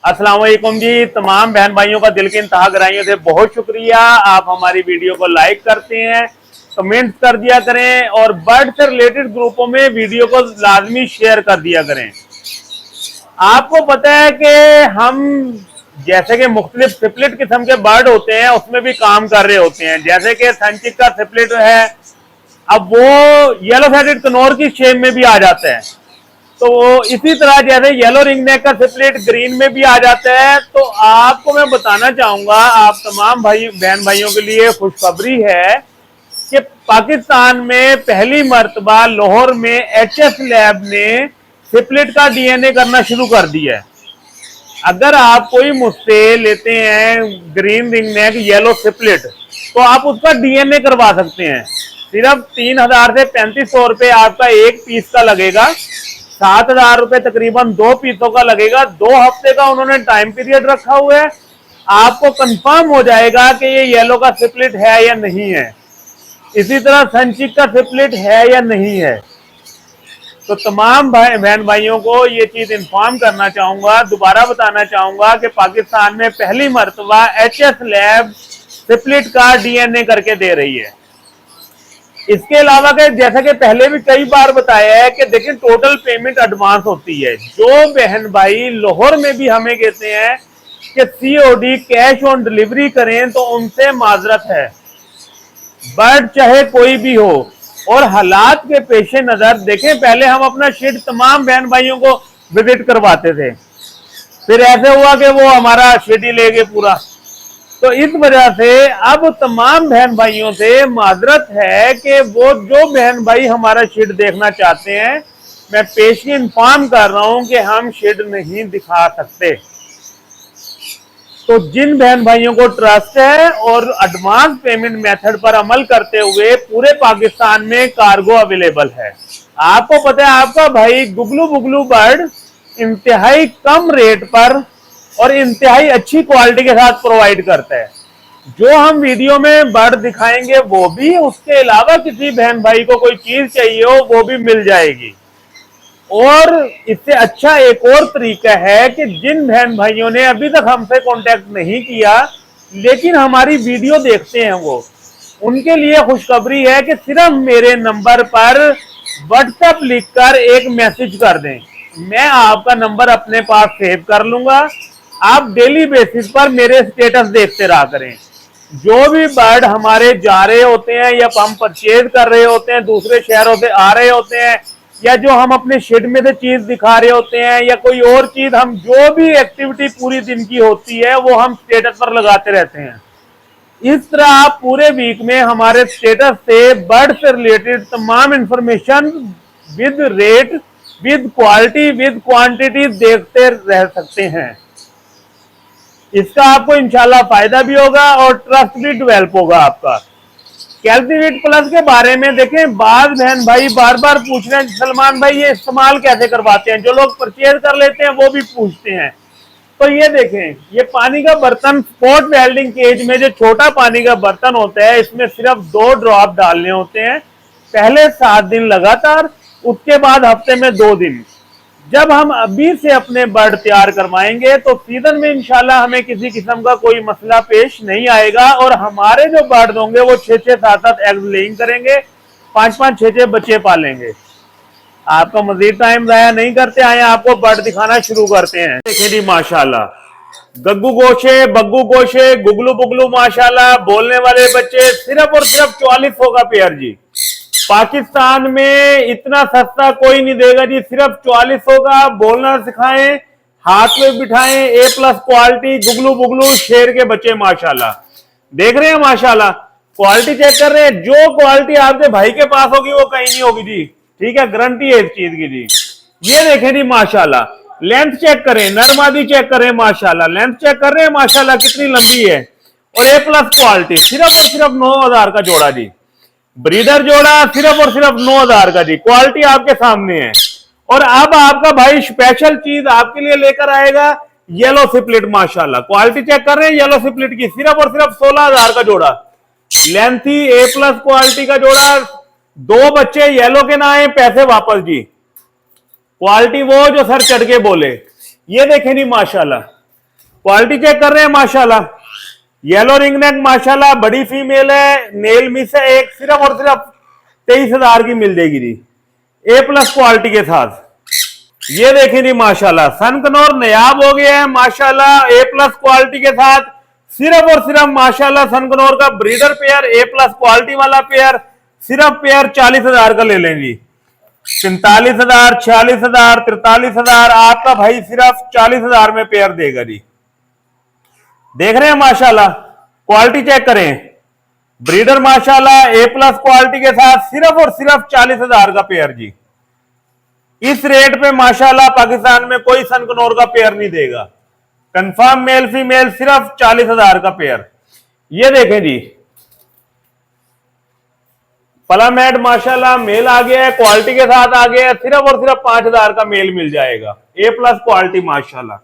अस्सलाम वालेकुम जी। तमाम बहन भाइयों का दिल की इंतहा गहराइयों से बहुत शुक्रिया। आप हमारी वीडियो को लाइक करते हैं, कमेंट कर दिया करें और बर्ड से रिलेटेड ग्रुपों में वीडियो को लाजमी शेयर कर दिया करें। आपको पता है कि हम जैसे कि मुख्तलिफ सिपलेट किस्म के बर्ड होते हैं उसमें भी काम कर रहे होते हैं। जैसे कि संचिक का सिपलेट है, अब वो येलो हेडेड कनौर की शेप में भी आ जाता है। तो इसी तरह जैसे येलो रिंग नेक का सिपलेट ग्रीन में भी आ जाता है। तो आपको मैं बताना चाहूंगा, आप तमाम भाई बहन भाइयों के लिए खुशखबरी है कि पाकिस्तान में पहली मर्तबा लाहौर में एचएस लैब ने सिपलेट का डीएनए करना शुरू कर दिया है। अगर आप कोई मुझसे लेते हैं ग्रीन रिंग नेक येलो सिपलेट तो आप उसका डीएनए करवा सकते हैं। सिर्फ 3,000 से 3,500 रुपये आपका एक पीस का लगेगा। 7,000 रुपये तकरीबन 2 पीसों का लगेगा। 2 हफ्ते का उन्होंने टाइम पीरियड रखा हुआ है। आपको कंफर्म हो जाएगा कि ये येलो का सिपलेट है या नहीं है, इसी तरह संचिक का सिपलेट है या नहीं है। तो तमाम बहन भाइयों को ये चीज इन्फॉर्म करना चाहूंगा, दोबारा बताना चाहूंगा कि पाकिस्तान में पहली मर्तबा एचएस लैब सिपलेट का डीएनए करके दे रही है। इसके अलावा के जैसा कि पहले भी कई बार बताया है कि देखिए टोटल पेमेंट एडवांस होती है। जो बहन भाई लाहौर में भी हमें कहते हैं कि सीओडी कैश ऑन डिलीवरी करें तो उनसे माजरत है। बर्ड चाहे कोई भी हो और हालात के पेश नजर देखें, पहले हम अपना शेड तमाम बहन भाइयों को विजिट करवाते थे, फिर ऐसे हुआ कि वो हमारा शेड ही ले गए पूरा। तो इस वजह से अब तमाम बहन भाइयों से माजरत है कि वो जो बहन भाई हमारा शेड देखना चाहते हैं, मैं पेशगी इन्फॉर्म कर रहा हूं कि हम शेड नहीं दिखा सकते। तो जिन बहन भाइयों को ट्रस्ट है और एडवांस पेमेंट मेथड पर अमल करते हुए पूरे पाकिस्तान में कार्गो अवेलेबल है। आपको पता है आपका भाई गुगलू बुगलू बर्ड इंतहाई कम रेट पर और इंतहाई अच्छी क्वालिटी के साथ प्रोवाइड करता है। जो हम वीडियो में बर्ड दिखाएंगे वो भी, उसके अलावा किसी बहन भाई को कोई चीज चाहिए हो वो भी मिल जाएगी। और इससे अच्छा एक और तरीका है कि जिन बहन भाइयों ने अभी तक हमसे कांटेक्ट नहीं किया लेकिन हमारी वीडियो देखते हैं, वो उनके लिए खुशखबरी है कि सिर्फ मेरे नंबर पर व्हाट्सएप लिखकर एक मैसेज कर दें, मैं आपका नंबर अपने पास सेव कर लूंगा। आप डेली बेसिस पर मेरे स्टेटस देखते रहा करें। जो भी बर्ड हमारे जा रहे होते हैं या हम परचेज कर रहे होते हैं, दूसरे शहरों से आ रहे होते हैं, या जो हम अपने शेड में से चीज दिखा रहे होते हैं, या कोई और चीज, हम जो भी एक्टिविटी पूरी दिन की होती है वो हम स्टेटस पर लगाते रहते हैं। इस तरह आप पूरे वीक में हमारे स्टेटस से बर्ड से रिलेटेड तमाम information with rate, with quality, with quantity देखते रह सकते हैं। इसका आपको इंशाल्लाह फायदा भी होगा और ट्रस्ट भी डेवलप होगा आपका। कैल्सीविट प्लस के बारे में देखें, बाद बहन भाई बार बार पूछ रहे हैं सलमान भाई ये इस्तेमाल कैसे करवाते हैं। जो लोग परचेज कर लेते हैं वो भी पूछते हैं। तो ये देखें, ये पानी का बर्तन स्पॉट वेल्डिंग केज में जो छोटा पानी का बर्तन होता है, इसमें सिर्फ 2 ड्रॉप डालने होते हैं। पहले 7 दिन लगातार, उसके बाद हफ्ते में 2 दिन। जब हम अभी से अपने बर्ड तैयार करवाएंगे तो सीजन में इंशाल्लाह हमें किसी किस्म का कोई मसला पेश नहीं आएगा और हमारे जो बर्ड होंगे वो 6-6, 7-7 एग्स लेइंग करेंगे, 5-5, 6-6 बच्चे पालेंगे। आपका मजीद टाइम जाया नहीं करते, आए आपको बर्ड दिखाना शुरू करते हैं। देखिए जी माशाल्लाह, गग्गू गोशे, बग्गू गोशे, गुगलू बुगलू माशाल्लाह, बोलने वाले बच्चे सिर्फ और सिर्फ 4400 का पेयर जी। पाकिस्तान में इतना सस्ता कोई नहीं देगा जी, सिर्फ 4400 का। बोलना सिखाएं, हाथ में बिठाएं, A+ क्वालिटी गुगलू बुगलू शेर के बच्चे माशाल्लाह। देख रहे हैं माशाल्लाह, क्वालिटी चेक कर रहे हैं। जो क्वालिटी आपके भाई के पास होगी वो कहीं नहीं होगी जी, ठीक है, गारंटी है इस चीज की जी। ये देखें जी माशाल्लाह, लेंथ चेक करें, नरमादी चेक करें माशाल्लाह, लेंथ चेक कर रहे हैं माशाल्लाह कितनी लंबी है। और A+ क्वालिटी, सिर्फ और सिर्फ 9,000 का जोड़ा जी। ब्रीडर जोड़ा सिर्फ और सिर्फ 9,000 का जी। क्वालिटी आपके सामने है। और अब आपका भाई स्पेशल चीज आपके लिए लेकर आएगा, येलो सिपलेट माशाल्लाह। क्वालिटी चेक कर रहे हैं येलो सिपलेट की, सिर्फ और सिर्फ 16,000 का जोड़ा। लेंथी A+ क्वालिटी का जोड़ा, 2 बच्चे येलो के ना आए पैसे वापस जी। क्वालिटी वो जो सर चढ़ के बोले। ये देखें जी माशाल्लाह, क्वालिटी चेक कर रहे हैं माशाल्लाह। येलो रिंग नेक माशाल्लाह बड़ी फीमेल है, नेल मिस है एक, सिर्फ और सिर्फ 23,000 की मिल जाएगी जी, ए प्लस क्वालिटी के साथ। ये देखें जी माशाल्लाह, सनकनौर नयाब हो गया है माशाल्लाह, ए प्लस क्वालिटी के साथ। सिर्फ और सिर्फ माशाल्लाह सनकनौर का breeder pair, A plus quality वाला पेयर, सिर्फ पेयर 40,000 का ले लें जी। 45,000, 46,000, 43,000, आपका भाई सिर्फ 40,000 में पेयर देगा जी। देख रहे हैं माशाल्लाह, क्वालिटी चेक करें, ब्रीडर माशाल्लाह ए प्लस क्वालिटी के साथ, सिर्फ और सिर्फ 40,000 का पेयर जी। इस रेट पे माशाल्लाह पाकिस्तान में कोई सनकनौर का पेयर नहीं देगा। कंफर्म मेल फीमेल सिर्फ 40,000 का पेयर। ये देखें जी, पलामेड माशाल्लाह मेल आ गया है, क्वालिटी के साथ आ गया है, सिर्फ और सिर्फ 5,000 का मेल मिल जाएगा, ए प्लस क्वालिटी माशाल्लाह।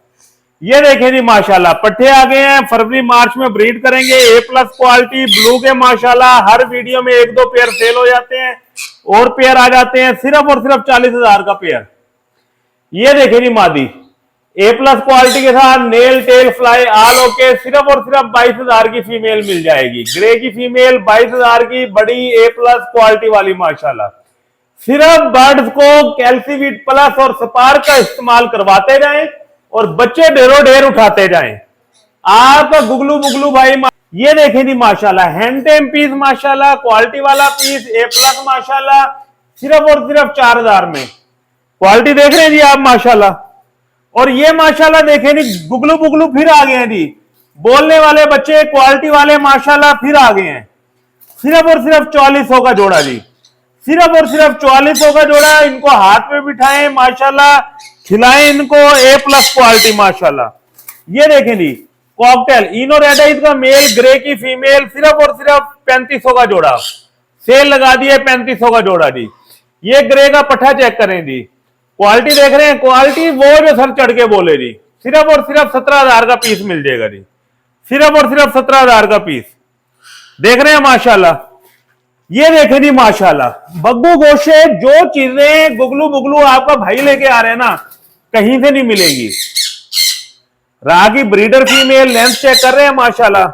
ये देखें जी माशाल्लाह, पट्टे आ गए हैं, फरवरी मार्च में ब्रीड करेंगे, ए प्लस क्वालिटी ब्लू के माशाल्लाह। हर वीडियो में 1-2 पेयर सेल हो जाते हैं और पेयर आ जाते हैं, सिर्फ और सिर्फ 40,000 का पेयर। ये देखें जी मादी, ए प्लस क्वालिटी के साथ, nail tail fly all okay, सिर्फ और सिर्फ 22,000 की फीमेल मिल जाएगी, ग्रे की फीमेल 22,000 की, बड़ी ए प्लस क्वालिटी वाली माशाल्लाह। सिर्फ बर्ड्स को कैल्सीवीट प्लस और स्पार्क का इस्तेमाल करवाते जाएं और बच्चे ढेरों ढेर उठाते जाएं। आप गुगलू बुगलू भाई ये देखें जी माशाल्लाह, हैंडटेम पीस माशाल्लाह, क्वालिटी वाला पीस ए प्लस माशाल्लाह, सिर्फ और सिर्फ 4,000 में। क्वालिटी देख रहे हैं जी आप माशाल्लाह। और ये माशाल्लाह देखें जी, गुगलू बुगलू फिर आ गए हैं जी, बोलने वाले बच्चे क्वालिटी वाले माशाल्लाह फिर आ गए हैं। सिर्फ और सिर्फ 4400 का जोड़ा जी, सिर्फ और सिर्फ 4400 का जोड़ा। इनको हाथ में बिठाएं माशाल्लाह, खिलाएं इनको, ए प्लस क्वालिटी माशाल्लाह। ये देखें जी, कॉकटेल इनो रेड आइज का मेल, ग्रे की फीमेल, सिर्फ और सिर्फ 3500 का जोड़ा। सेल लगा दिए 3500 का जोड़ा जी। ये ग्रे का पट्टा चेक करें जी, क्वालिटी देख रहे हैं, क्वालिटी वो जो सर चढ़ के बोले जी, सिर्फ और सिर्फ 17,000 का पीस मिल जाएगा जी, सिर्फ और सिर्फ 17,000 का पीस। देख रहे हैं माशाल्लाह। ये देखें जी माशाल्लाह, बग्गू गोशे, जो चीजें गुगलू बुगलू आपका भाई लेके आ रहे हैं ना, कहीं से नहीं मिलेगी। राह की ब्रीडर फीमेल, लेंथ चेक कर रहे हैं माशाल्लाह,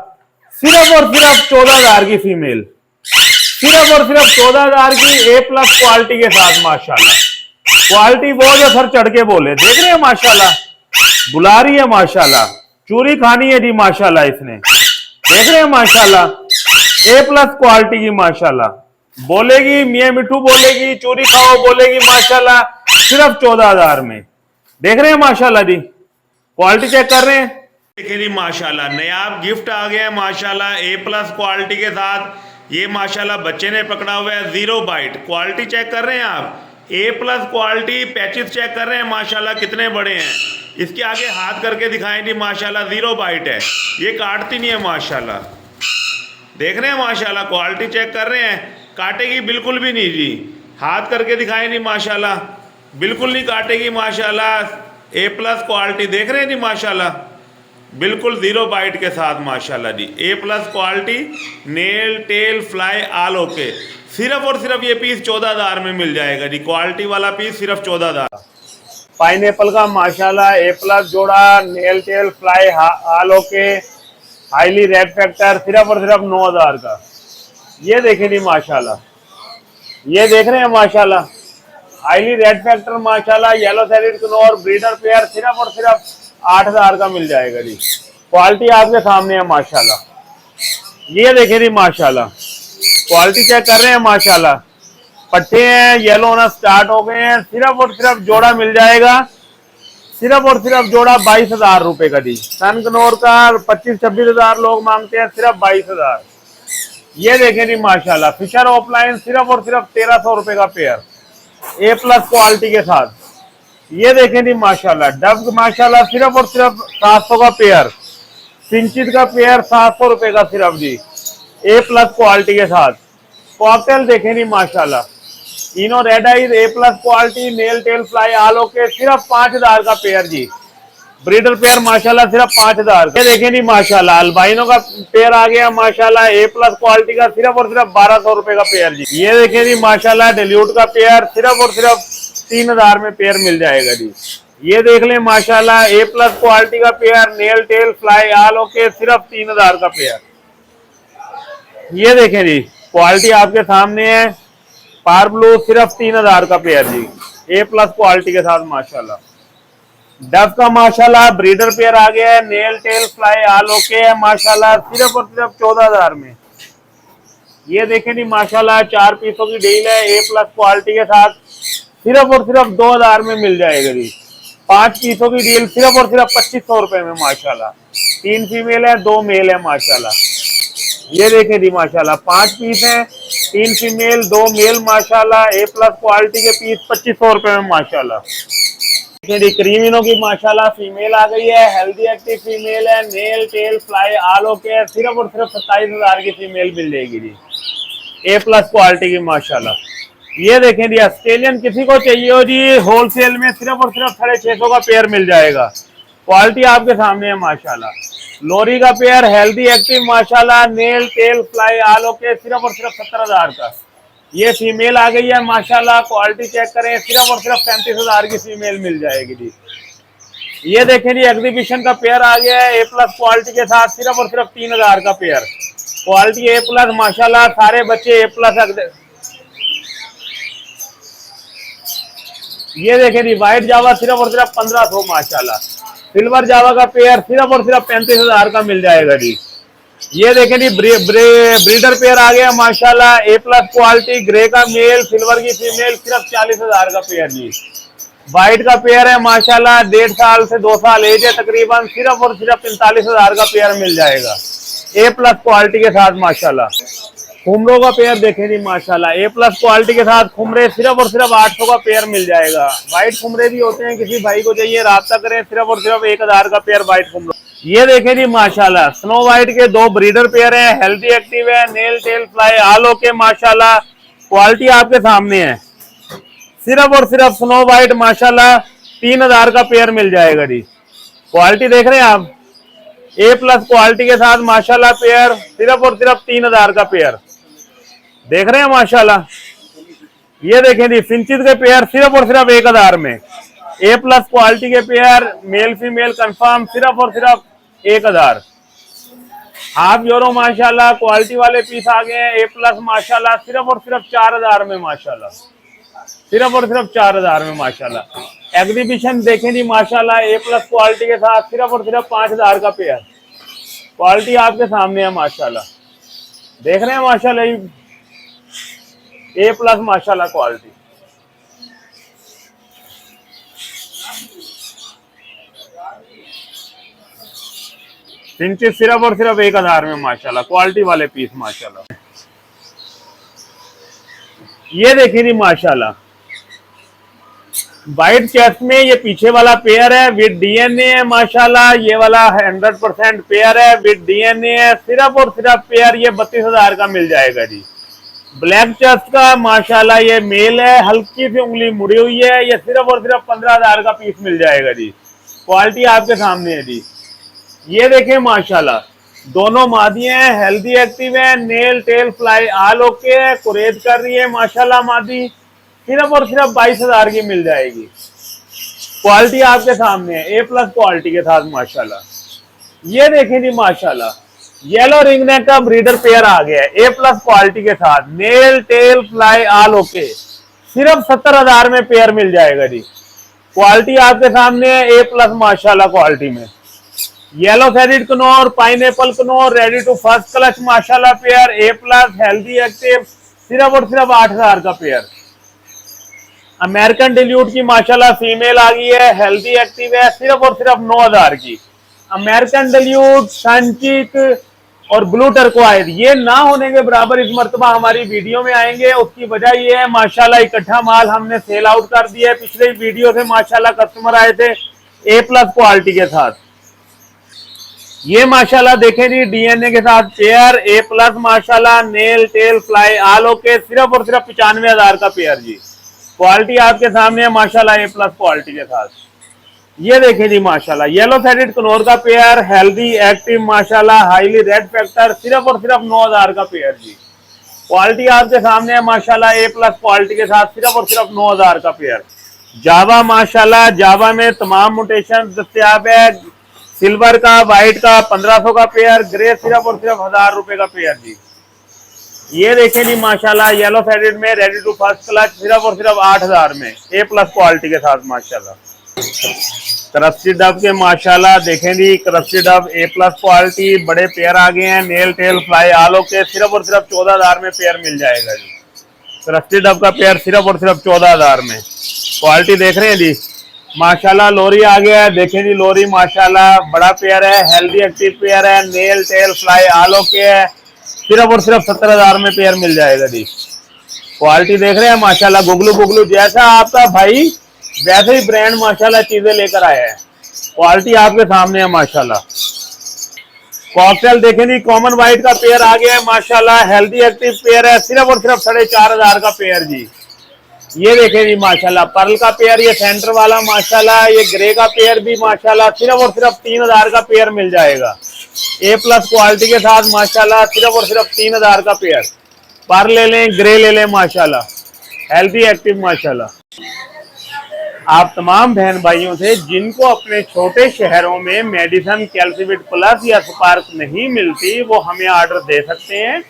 सिर्फ और सिर्फ 14,000 की फीमेल, सिर्फ और सिर्फ 14,000 की, ए प्लस क्वालिटी के साथ माशाल्लाह। क्वालिटी वो जो सर चढ़ के बोले, देख रहे हैं माशाल्लाह, बुला रही है माशाल्लाह, चूरी खानी है जी माशाल्लाह इसने। देख रहे हैं माशाल्लाह, ए प्लस क्वालिटी की माशाल्लाह, बोलेगी मियां मिठू बोलेगी, चूरी खाओ बोलेगी माशाल्लाह, सिर्फ 14,000 में। देख रहे हैं माशाल्लाह जी, क्वालिटी चेक कर रहे हैं। देखिए जी माशाल्लाह, नयाब गिफ्ट आ गया है माशाल्लाह, ए प्लस क्वालिटी के साथ। ये माशाल्लाह बच्चे ने पकड़ा हुआ है, 0 बाइट। क्वालिटी चेक कर रहे हैं आप, ए प्लस क्वालिटी। पैचेस चेक कर रहे हैं माशाल्लाह कितने बड़े हैं। इसके आगे हाथ करके दिखाएं जी माशाल्लाह, 0 बाइट है, ये काटती नहीं है माशाल्लाह। देख रहे हैं माशाल्लाह, क्वालिटी चेक कर रहे हैं, काटेगी बिल्कुल भी नहीं जी। हाथ करके दिखाएं जी माशाल्लाह, बिल्कुल नहीं काटेगी माशाल्लाह, ए प्लस क्वालिटी। देख रहे हैं जी माशाल्लाह, बिल्कुल 0 बाइट के साथ माशाल्लाह जी, A plus quality, nail tail fly all okay. सिर्फ और सिर्फ ये पीस 14,000 में मिल जाएगा जी, क्वालिटी वाला पीस सिर्फ 14,000। पाइनएप्पल का माशाल्लाह ए प्लस जोड़ा, nail tail fly all okay, highly red factor, सिर्फ और सिर्फ 9,000 का। ये देखें जी माशाल्लाह, ये देख रहे हैं माशाल्लाह, हाईली रेड फैक्टर माशाल्लाह, yellow salaried Knorr breeder pair, सिर्फ और सिर्फ 8,000 का मिल जाएगा जी। क्वालिटी आपके सामने है माशाल्लाह। ये देखें जी माशाल्लाह, क्वालिटी चेक कर रहे हैं माशाल्लाह, पट्टे हैं, येलो होना स्टार्ट हो गए हैं। सिर्फ और सिर्फ जोड़ा मिल जाएगा, सिर्फ और सिर्फ जोड़ा 22,000 रुपए का जी। सनकनौर का 25-26,000 लोग मांगते हैं, सिर्फ 22,000। ये देखें जी माशाल्लाह, फिशर ऑफलाइन, सिर्फ और सिर्फ 1,300 रुपए का पेयर, ए प्लस क्वालिटी के साथ। ये देखें जी माशाल्लाह, डब माशाल्लाह, सिर्फ और सिर्फ 700 का पेयर, पिंचित का पेयर 700 रुपए का सिर्फ जी, ए प्लस क्वालिटी के साथ। कॉकटेल देखें जी माशाल्लाह, इनो red eyes A plus quality, nail tail fly all okay, सिर्फ 5,000 का पेयर जी। ब्रीडर पेयर माशाल्लाह सिर्फ 5,000। ये देखें जी माशाल्लाह, अल्बाइनो का पेयर आ गया माशाल्लाह, ए प्लस क्वालिटी का, सिर्फ और सिर्फ 1,200 रुपए का पेयर जी। ये देखें जी माशाल्लाह, डिल्यूट का पेयर, सिर्फ और सिर्फ 3,000 में पेयर मिल जाएगा जी। ये देख लें माशाल्लाह, ए प्लस क्वालिटी का pair, nail tail fly all okay, सिर्फ 3000 का पेयर। ये देखें जी, क्वालिटी आपके सामने है, पार ब्लू सिर्फ 3000 का pair ji, A plus quality के साथ माशाल्लाह। डफ का माशाल्लाह ब्रीडर पेयर आ गया है, nail tail fly all okay है माशाल्लाह, सिर्फ और सिर्फ 14000 में। ये देखें जी माशाल्लाह, 4 पीसों की डील है, ए प्लस क्वालिटी के साथ, सिर्फ और सिर्फ 2000 में मिल जाएगा जी। 5 पीसों की डील सिर्फ और सिर्फ 2500 रुपए में माशाल्लाह। 3 फीमेल है, 2 मेल है माशाल्लाह। ये देखें जी माशाल्लाह, 5 पीस हैं, 3 फीमेल 2 मेल माशाल्लाह, ए प्लस क्वालिटी के पीस 2500 रुपए में माशाल्लाह। देखिए जी, क्रीमिनो की माशाल्लाह फीमेल आ गई है, हेल्दी एक्टिव फीमेल है, nail tail fly all okay, सिर्फ और सिर्फ 27000 की फीमेल मिल जाएगी जी, ए प्लस क्वालिटी की माशाल्लाह। ये देखें जी, ऑस्ट्रेलियन किसी को चाहिए हो जी, होलसेल में सिर्फ और सिर्फ 650 का पेयर मिल जाएगा। क्वालिटी आपके सामने है माशाल्लाह। लोरी का पेयर हेल्दी एक्टिव माशाल्लाह, nail tail fly all okay, सिर्फ और सिर्फ 70000 का। ये फीमेल आ गई है माशाल्लाह, क्वालिटी चेक करें, सिर्फ और सिर्फ 35000 की फीमेल मिल जाएगी जी। ये देखें जी, एग्जीबिशन का पेयर आ गया है, ए प्लस क्वालिटी के साथ, सिर्फ और सिर्फ 3000 का पेयर। क्वालिटी ए प्लस माशाल्लाह, सारे बच्चे ए प्लस। ये देखें जी, व्हाइट जावा सिर्फ और सिर्फ 1500 माशाल्लाह। सिल्वर जावा का पेयर सिर्फ और सिर्फ 35000 का मिल जाएगा जी। ये देखें जी, ब्रीडर पेयर आ गया माशाल्लाह, ए प्लस क्वालिटी, ग्रे का मेल, सिल्वर की फीमेल, सिर्फ 40000 का पेयर जी। व्हाइट का पेयर है माशाल्लाह, 1.5 साल से 2 साल एज है तकरीबन, सिर्फ और सिर्फ 45000 का पेयर मिल जाएगा, ए प्लस क्वालिटी के साथ माशाल्लाह। खुमरों का पेयर देखें जी माशाल्लाह, ए प्लस क्वालिटी के साथ खुमरे सिर्फ और सिर्फ 800 का पेयर मिल जाएगा। व्हाइट खुमरे भी होते हैं, किसी भाई को चाहिए राब्ता करें, सिर्फ और सिर्फ 1000 का पेयर व्हाइट खुमरे। ये देखें जी माशाल्लाह, स्नो व्हाइट के 2 ब्रीडर पेयर हैं, हेल्दी एक्टिव है, nail tail fly all okay माशाल्लाह। क्वालिटी आपके सामने है, सिर्फ और सिर्फ स्नो व्हाइट माशाल्लाह 3000 का पेयर मिल जाएगा जी। क्वालिटी देख रहे हैं आप, ए प्लस क्वालिटी के साथ माशाल्लाह पेयर, सिर्फ और सिर्फ 3000 का पेयर देख रहे हैं माशाल्लाह। ये देखें जी, फिंचिस के पेयर सिर्फ और सिर्फ 1000 में, ए प्लस क्वालिटी के पेयर मेल फीमेल कंफर्म, सिर्फ और सिर्फ 1000। हाफ यूरो माशाल्लाह, क्वालिटी वाले पीस आ गए हैं, ए प्लस माशाल्लाह, सिर्फ और सिर्फ 4000 में माशाल्लाह, सिर्फ और सिर्फ 4000 में माशाल्लाह। एग्जीबिशन देखें जी माशाल्लाह, ए प्लस क्वालिटी के साथ, सिर्फ और सिर्फ 5000 का पेयर। क्वालिटी आपके सामने है माशाल्लाह, देख रहे हैं माशाल्लाह, ए प्लस माशाल्लाह क्वालिटी। फिंचिस सिर्फ और सिर्फ 1000 में माशाल्लाह, क्वालिटी वाले पीस माशाल्लाह। ये देखिए जी माशाल्लाह, व्हाइट चेस्ट में ये पीछे वाला पेयर है, विद डीएनए है माशाल्लाह। ये वाला 100% पेयर है, विद डीएनए है, सिर्फ और सिर्फ पेयर ये 32000 का मिल जाएगा जी। ब्लैक चेस्ट का माशाल्लाह, ये मेल है, हल्की सी उंगली मुड़ी हुई है, ये सिर्फ और सिर्फ 15000 का पीस मिल जाएगा जी। क्वालिटी आपके सामने है जी। ये देखें माशाल्लाह, दोनों मादियां हैं, हेल्दी एक्टिव है, nail tail fly all okay है, कुरेद कर रही है माशाल्लाह मादी, सिर्फ और सिर्फ 22000 की मिल जाएगी। क्वालिटी आपके सामने है, ए प्लस क्वालिटी के साथ माशाल्लाह। ये देखें जी माशाल्लाह, येलो रिंग नेक का ब्रीडर पेयर आ गया है, ए प्लस क्वालिटी के साथ, nail tail fly all okay, सिर्फ 70000 में पेयर मिल जाएगा जी। क्वालिटी आपके सामने है, ए प्लस माशाल्लाह क्वालिटी में। येलो थ्रेडेड कनोर, पाइनएप्पल कनोर, रेडी टू फर्स्ट क्लच माशाल्लाह pair, A plus healthy active, सिर्फ और सिर्फ 8000 का पेयर। अमेरिकन डिल्यूट की माशाल्लाह फीमेल आ गई है, हेल्दी एक्टिव है, सिर्फ और सिर्फ 9000 की। अमेरिकन डिल्यूट, सनचिक और ब्लू टर्कोइज ये ना होने के बराबर इस मर्तबा हमारी वीडियो में आएंगे। उसकी वजह ये है माशाल्लाह, इकट्ठा माल हमने सेल आउट कर दिया है। पिछले वीडियो से माशाल्लाह कस्टमर आए थे ए प्लस क्वालिटी के साथ। ये माशाल्लाह देखें जी, डीएनए के साथ पेयर, ए प्लस माशाल्लाह, nail tail fly all okay, सिर्फ और सिर्फ 95000 का पेयर जी। क्वालिटी आपके सामने है माशाल्लाह, ए प्लस क्वालिटी के साथ। ये देखें जी माशाल्लाह, येलो थ्रेडेड कनोर का पेयर, हेल्दी एक्टिव माशाल्लाह, हाईली रेड फैक्टर, सिर्फ और सिर्फ 9000 का पेयर जी। क्वालिटी आपके सामने है माशाल्लाह, ए प्लस क्वालिटी के साथ, सिर्फ और सिर्फ 9000 का पेयर। जावा माशाल्लाह, जावा में तमाम म्यूटेशन दस्तियाब है। सिल्वर का, व्हाइट का 1500 का पेयर, ग्रे सिर्फ और सिर्फ 1000 रुपए का पेयर जी। ये देखें जी माशाल्लाह, येलो फेडेड में रेडी टू फर्स्ट क्लच सिर्फ और सिर्फ 8000 में, ए प्लस क्वालिटी के साथ माशाल्लाह। क्रस्टी डब के माशाल्लाह देखें जी, क्रस्टी डब ए प्लस क्वालिटी, बड़े पेयर आ गए हैं, नेल टेल फ्लाई आलो के सिर्फ और सिर्फ 14000 में पेयर मिल जाएगा जी। क्रस्टी डब का पेयर सिर्फ और सिर्फ 14000 में। क्वालिटी देख रहे हैं जी माशाल्लाह। लोरी आ गया है, देखें जी लोरी माशाल्लाह, बड़ा पेयर है, हेल्दी एक्टिव पेयर है, नेल टेल फ्लाई आलो के है, सिर्फ और सिर्फ 70000 में पेयर मिल जाएगा जी। क्वालिटी देख रहे हैं माशाल्लाह, गुगलू बुगलू जैसा आपका भाई वैसे ही ब्रांड माशाल्लाह चीजें लेकर आया है। क्वालिटी आपके सामने है माशाल्लाह। कॉकटेल देखें जी, कॉमन व्हाइट का पेयर आ गया है माशाल्लाह, हेल्दी एक्टिव पेयर है, सिर्फ और सिर्फ 4500 का पेयर जी। ये देखें जी माशाल्लाह, पर्ल का पेयर, ये सेंटर वाला माशाल्लाह, ये ग्रे का पेयर भी माशाल्लाह सिर्फ और सिर्फ 3000 का पेयर मिल जाएगा, ए प्लस क्वालिटी के साथ माशाल्लाह, सिर्फ और सिर्फ 3000 का पेयर। पर्ल ले लें, ग्रे ले लें माशाल्लाह, हेल्दी एक्टिव माशाल्लाह। आप तमाम बहन भाइयों से जिनको अपने छोटे शहरों में मेडिसन, कैल्सिविट प्लस या स्पार्क नहीं मिलती, वो हमें ऑर्डर दे सकते हैं।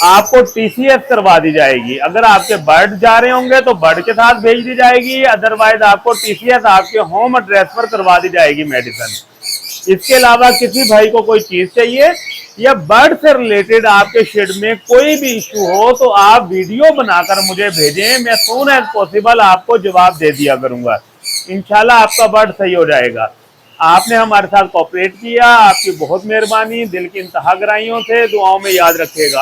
आपको टीसीएस करवा दी जाएगी। अगर आपके बर्ड जा रहे होंगे तो बर्ड के साथ भेज दी जाएगी, अदरवाइज आपको टीसीएस आपके होम एड्रेस पर करवा दी जाएगी मेडिसिन। इसके अलावा किसी भाई को कोई चीज चाहिए या बर्ड से रिलेटेड आपके शेड में कोई भी इशू हो तो आप वीडियो बनाकर मुझे भेजें, मैं सून एज पॉसिबल आपको जवाब दे दिया करूंगा। इंशाल्लाह आपका बर्ड सही हो जाएगा। आपने हमारे साथ कोऑपरेट किया, आपकी बहुत मेहरबानी, दिल की इंतहा गहराइयों से दुआओं में याद रखिएगा।